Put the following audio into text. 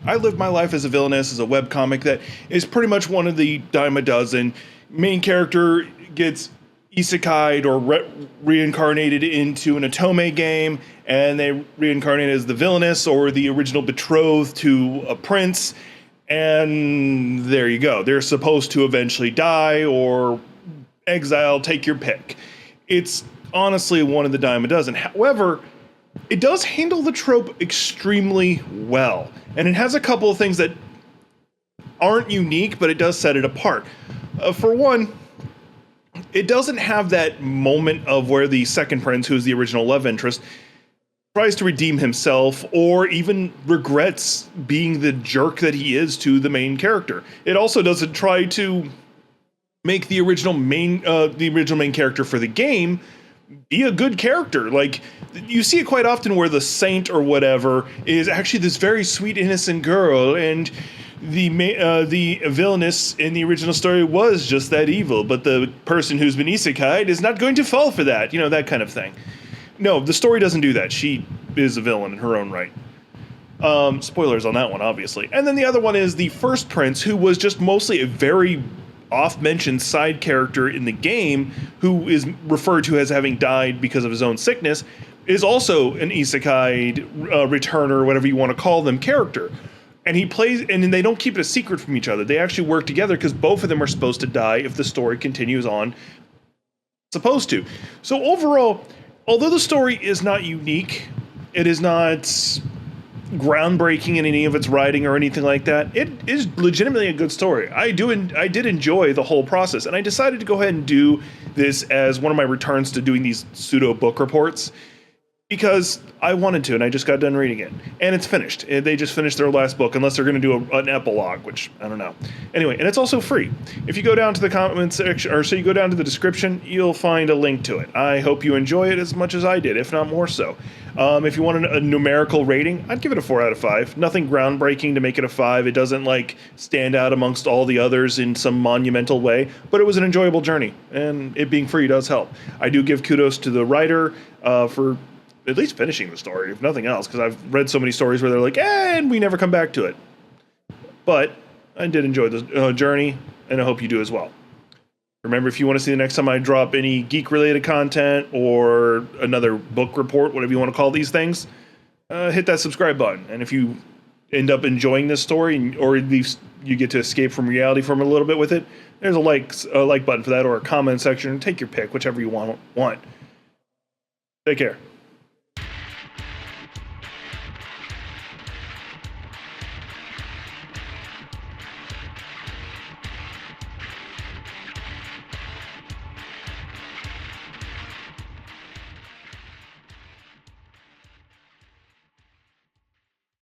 I lived my life as a Villainess, as a webcomic that is pretty much one of the dime a dozen. Main character gets isekai'd or reincarnated into an otome game, and they reincarnate as the Villainess or the original betrothed to a prince, and there you go. They're supposed to eventually die or exile, take your pick. It's honestly one of the dime a dozen. However, it does handle the trope extremely well, and it has a couple of things that aren't unique, but it does set it apart. For one, it doesn't have that moment of where the second prince, who's the original love interest, tries to redeem himself or even regrets being the jerk that he is to the main character. It also doesn't try to make the original main character for the game be a good character. Like, you see it quite often where the saint or whatever is actually this very sweet, innocent girl, and the Villainess in the original story was just that evil, but the person who's been isekai'd is not going to fall for that, you know, that kind of thing. No, the story doesn't do that. She is a villain in her own right. Spoilers on that one, obviously. And then the other one is the first prince, who was just mostly a very oft-mentioned side character in the game, who is referred to as having died because of his own sickness, is also an isekai'd returner, whatever you want to call them, character. And he plays, and they don't keep it a secret from each other. They actually work together because both of them are supposed to die if the story continues on. Supposed to. So overall, although the story is not unique, it is not groundbreaking in any of its writing or anything like that, it is legitimately a good story. I did enjoy the whole process, and I decided to go ahead and do this as one of my returns to doing these pseudo book reports, because I wanted to, and I just got done reading it. And it's finished. They just finished their last book, unless they're going to do an epilogue, which I don't know. Anyway, and it's also free. If you go down to the comment section, or so you go down to the description, you'll find a link to it. I hope you enjoy it as much as I did, if not more so. If you want a numerical rating, I'd give it a 4 out of 5. Nothing groundbreaking to make it a 5. It doesn't, like, stand out amongst all the others in some monumental way, but it was an enjoyable journey, and it being free does help. I do give kudos to the writer for at least finishing the story, if nothing else, because I've read so many stories where they're like, and we never come back to it. But I did enjoy the journey, and I hope you do as well. Remember, if you want to see the next time I drop any geek-related content or another book report, whatever you want to call these things, hit that subscribe button. And if you end up enjoying this story, or at least you get to escape from reality for a little bit with it, there's a like button for that, or a comment section. Take your pick, whichever you want. Take care.